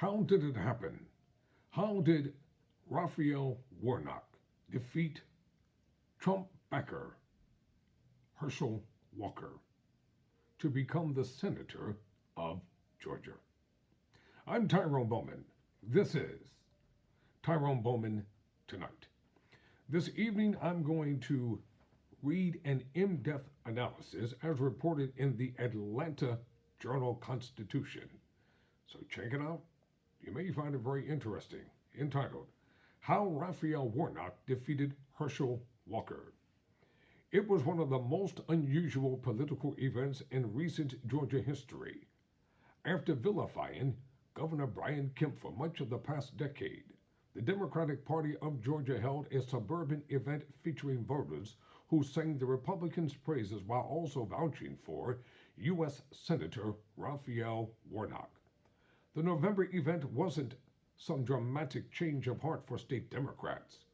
How did it happen? How did Raphael Warnock defeat Trump backer Herschel Walker to become the senator of Georgia? I'm Tyrone Bowman. This is Tyrone Bowman Tonight. This evening, I'm going to read an in-depth analysis as reported in the Atlanta Journal-Constitution. So check it out. You may find it very interesting. Entitled, How Raphael Warnock Defeated Herschel Walker. It was one of the most unusual political events in recent Georgia history. After vilifying Governor Brian Kemp for much of the past decade, the Democratic Party of Georgia held a suburban event featuring voters who sang the Republicans' praises while also vouching for U.S. Senator Raphael Warnock. The November event wasn't some dramatic change of heart for state Democrats.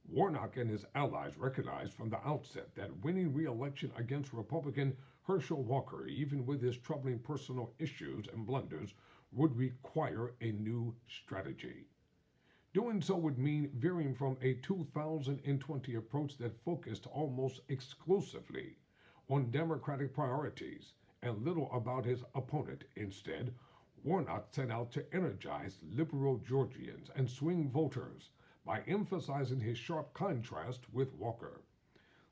Warnock and his allies recognized from the outset that winning re-election against Republican Herschel Walker, even with his troubling personal issues and blunders, would require a new strategy. Doing so would mean veering from a 2020 approach that focused almost exclusively on Democratic priorities and little about his opponent. Instead, Warnock set out to energize liberal Georgians and swing voters by emphasizing his sharp contrast with Walker.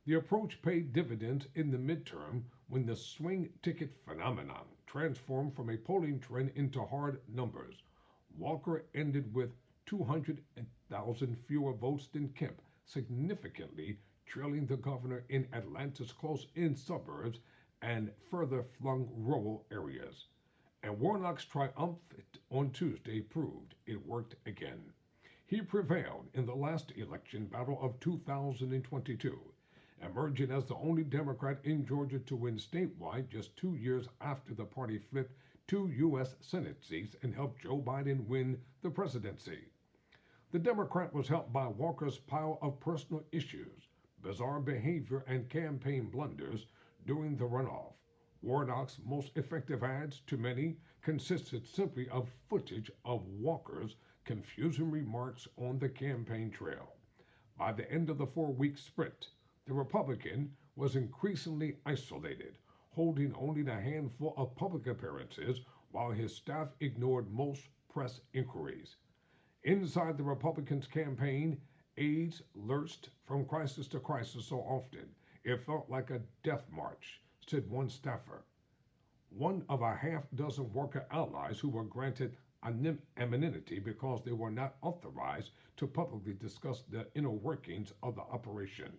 The approach paid dividends in the midterm when the swing ticket phenomenon transformed from a polling trend into hard numbers. Walker ended with 200,000 fewer votes than Kemp, significantly trailing the governor in Atlanta's close-in suburbs and further flung rural areas. And Warnock's triumph on Tuesday proved it worked again. He prevailed in the last election battle of 2022, emerging as the only Democrat in Georgia to win statewide just 2 years after the party flipped 2 U.S. Senate seats and helped Joe Biden win the presidency. The Democrat was helped by Walker's pile of personal issues, bizarre behavior, and campaign blunders during the runoff. Warnock's most effective ads, to many, consisted simply of footage of Walker's confusing remarks on the campaign trail. By the end of the 4-week sprint, the Republican was increasingly isolated, holding only a handful of public appearances while his staff ignored most press inquiries. Inside the Republicans' campaign, aides lurched from crisis to crisis so often it felt like a death march, said one staffer. One of a half-dozen Walker allies who were granted anonymity because they were not authorized to publicly discuss the inner workings of the operation.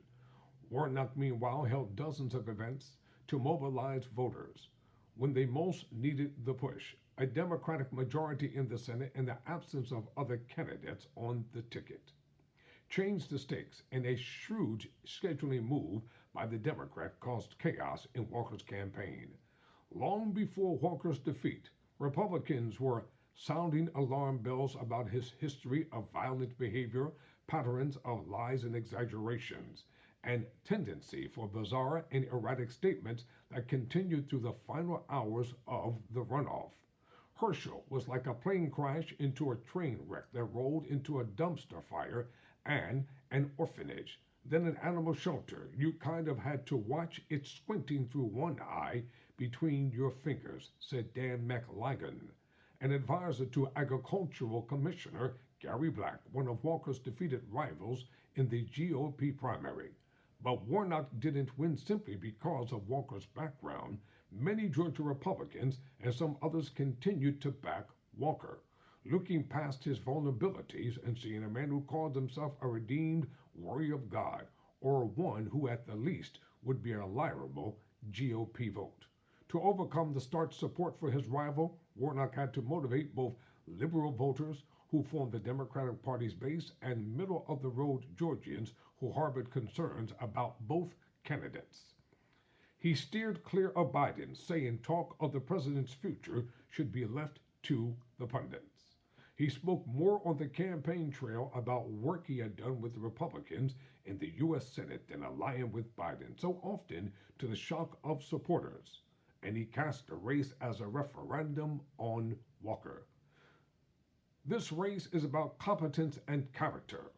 Warnock, meanwhile, held dozens of events to mobilize voters when they most needed the push, a Democratic majority in the Senate and the absence of other candidates on the ticket. Changed the stakes, and a shrewd scheduling move by the Democrat caused chaos in Walker's campaign. Long before Walker's defeat, Republicans were sounding alarm bells about his history of violent behavior, patterns of lies and exaggerations, and tendency for bizarre and erratic statements that continued through the final hours of the runoff. Herschel was like a plane crash into a train wreck that rolled into a dumpster fire and an orphanage, then an animal shelter. You kind of had to watch it squinting through one eye between your fingers, said Dan McLagan, an advisor to Agricultural Commissioner Gary Black, one of Walker's defeated rivals in the GOP primary. But Warnock didn't win simply because of Walker's background. Many Georgia Republicans and some others continued to back Walker, looking past his vulnerabilities and seeing a man who called himself a redeemed warrior of God, or one who at the least would be a reliable GOP vote. To overcome the stark support for his rival, Warnock had to motivate both liberal voters who formed the Democratic Party's base and middle-of-the-road Georgians who harbored concerns about both candidates. He steered clear of Biden, saying talk of the president's future should be left to the pundits. He spoke more on the campaign trail about work he had done with the Republicans in the U.S. Senate than allying with Biden, so often to the shock of supporters. And he cast the race as a referendum on Walker. This race is about competence and character,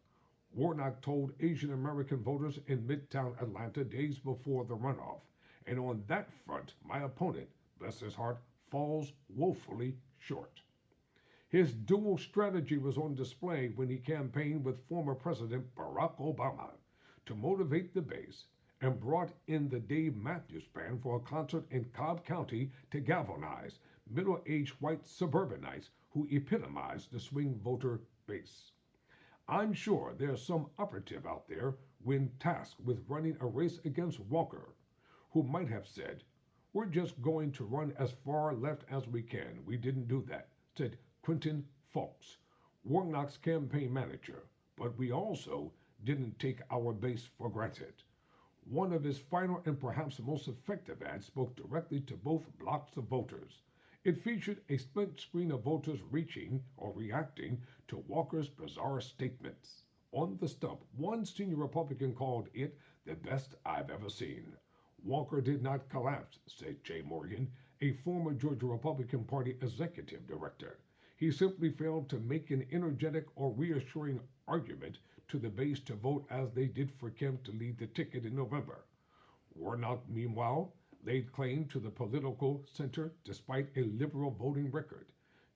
Warnock told Asian American voters in Midtown Atlanta days before the runoff. And on that front, my opponent, bless his heart, falls woefully short. His dual strategy was on display when he campaigned with former President Barack Obama to motivate the base and brought in the Dave Matthews Band for a concert in Cobb County to galvanize middle-aged white suburbanites who epitomized the swing voter base. I'm sure there's some operative out there when tasked with running a race against Walker who might have said, "We're just going to run as far left as we can. We didn't do that," said Quentin Fawkes, Warnock's campaign manager, "but we also didn't take our base for granted." One of his final and perhaps most effective ads spoke directly to both blocks of voters. It featured a split screen of voters reaching or reacting to Walker's bizarre statements. On the stump, one senior Republican called it the best I've ever seen. Walker did not collapse, said Jay Morgan, a former Georgia Republican Party executive director. He simply failed to make an energetic or reassuring argument to the base to vote as they did for Kemp to lead the ticket in November. Warnock, meanwhile, laid claim to the political center despite a liberal voting record.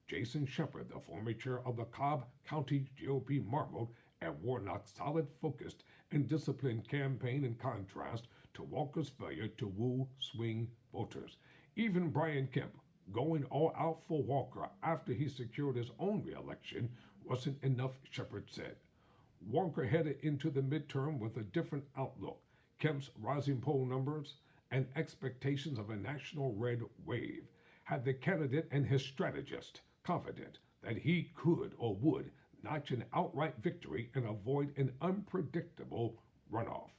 Jason Shepard, the former chair of the Cobb County GOP, marveled at Warnock's solid, focused, and disciplined campaign in contrast to Walker's failure to woo swing voters. Even Brian Kemp, going all out for Walker after he secured his own reelection, wasn't enough, Shepard said. Walker headed into the midterm with a different outlook. Kemp's rising poll numbers and expectations of a national red wave had the candidate and his strategist confident that he could or would notch an outright victory and avoid an unpredictable runoff.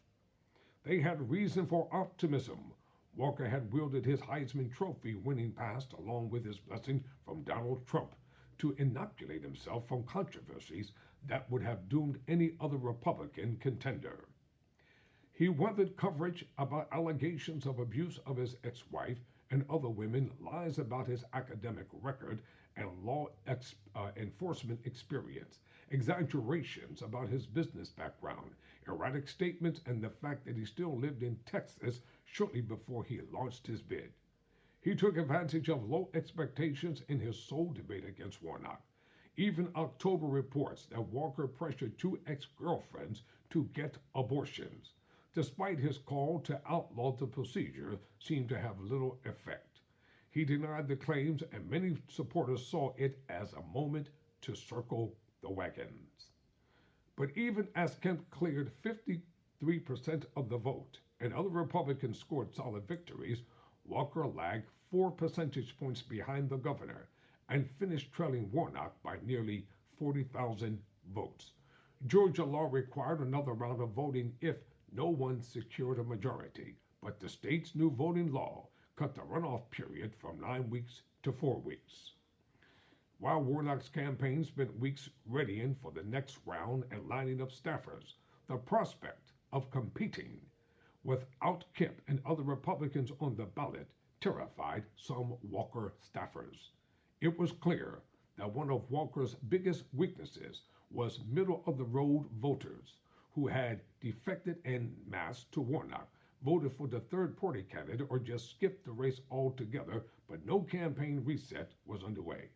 They had reason for optimism. Walker had wielded his Heisman Trophy winning past along with his blessing from Donald Trump to inoculate himself from controversies that would have doomed any other Republican contender. He weathered coverage about allegations of abuse of his ex-wife and other women, lies about his academic record and law enforcement experience, exaggerations about his business background, erratic statements, and the fact that he still lived in Texas shortly before he launched his bid. He took advantage of low expectations in his sole debate against Warnock. Even October reports that Walker pressured two ex-girlfriends to get abortions. Despite his call to outlaw the procedure, seemed to have little effect. He denied the claims, and many supporters saw it as a moment to circle the wagons. But even as Kemp cleared 53% of the vote and other Republicans scored solid victories, Walker lagged 4 percentage points behind the governor and finished trailing Warnock by nearly 40,000 votes. Georgia law required another round of voting if no one secured a majority, but the state's new voting law cut the runoff period from 9 weeks to 4 weeks. While Warnock's campaign spent weeks readying for the next round and lining up staffers, the prospect of competing without Kemp and other Republicans on the ballot terrified some Walker staffers. It was clear that one of Walker's biggest weaknesses was middle-of-the-road voters who had defected en masse to Warnock, voted for the third-party candidate, or just skipped the race altogether, but no campaign reset was underway.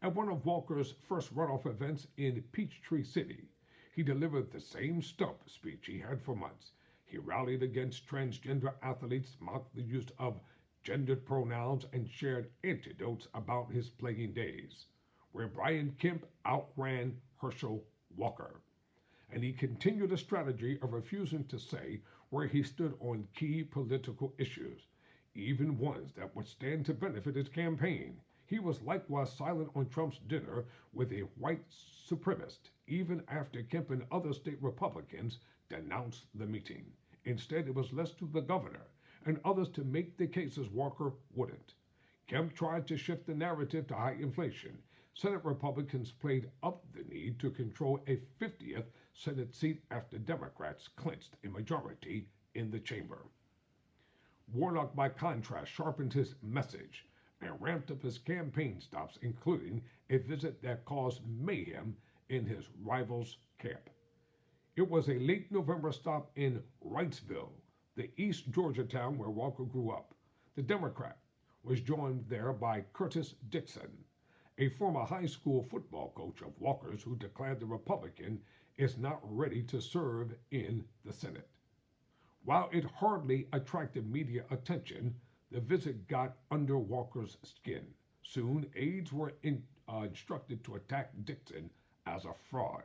At one of Walker's first runoff events in Peachtree City, he delivered the same stump speech he had for months. He rallied against transgender athletes, mocked the use of gendered pronouns, and shared anecdotes about his playing days, where Brian Kemp outran Herschel Walker. And he continued a strategy of refusing to say where he stood on key political issues, even ones that would stand to benefit his campaign. He was likewise silent on Trump's dinner with a white supremacist, even after Kemp and other state Republicans denounced the meeting. Instead, it was left to the governor and others to make the cases Walker wouldn't. Kemp tried to shift the narrative to high inflation. Senate Republicans played up the need to control a 50th Senate seat after Democrats clinched a majority in the chamber. Warnock, by contrast, sharpened his message, and ramped up his campaign stops, including a visit that caused mayhem in his rival's camp. It was a late November stop in Wrightsville, the East Georgia town where Walker grew up. The Democrat was joined there by Curtis Dixon, a former high school football coach of Walker's who declared the Republican is not ready to serve in the Senate. While it hardly attracted media attention, the visit got under Walker's skin. Soon, aides were instructed to attack Dixon as a fraud.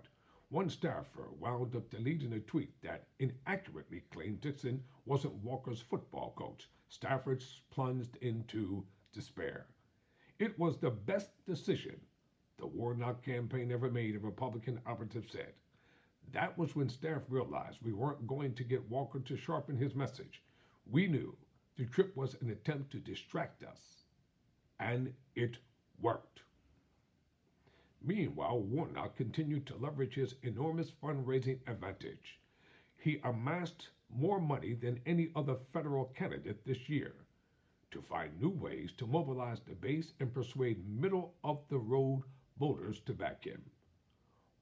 One staffer wound up deleting a tweet that inaccurately claimed Dixon wasn't Walker's football coach. Staffers plunged into despair. It was the best decision the Warnock campaign ever made, a Republican operative said. That was when staff realized we weren't going to get Walker to sharpen his message. We knew the trip was an attempt to distract us, and it worked. Meanwhile, Warnock continued to leverage his enormous fundraising advantage. He amassed more money than any other federal candidate this year to find new ways to mobilize the base and persuade middle-of-the-road voters to back him.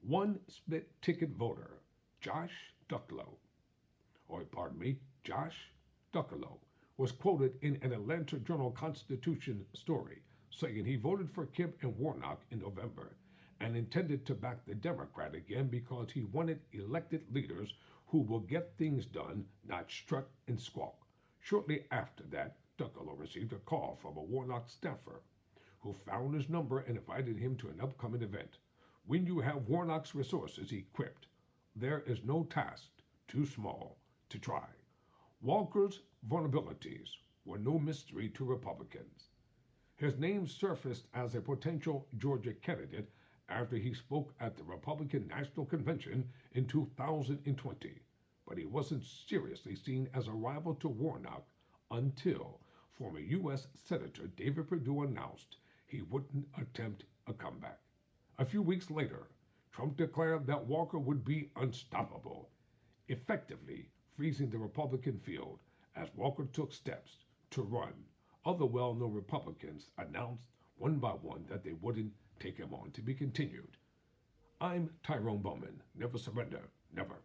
One split-ticket voter, Josh Ducklow, was quoted in an Atlanta Journal-Constitution story saying he voted for Kemp and Warnock in November and intended to back the Democrat again because he wanted elected leaders who will get things done, not strut and squawk. Shortly after that, Ducklow received a call from a Warnock staffer who found his number and invited him to an upcoming event. When you have Warnock's resources, he quipped, there is no task too small to try. Walker's vulnerabilities were no mystery to Republicans. His name surfaced as a potential Georgia candidate after he spoke at the Republican National Convention in 2020, but he wasn't seriously seen as a rival to Warnock until former U.S. Senator David Perdue announced he wouldn't attempt a comeback. A few weeks later, Trump declared that Walker would be unstoppable, effectively freezing the Republican field as Walker took steps to run. Other well-known Republicans announced one by one that they wouldn't take him on. To be continued. I'm Tyrone Bowman. Never surrender, never.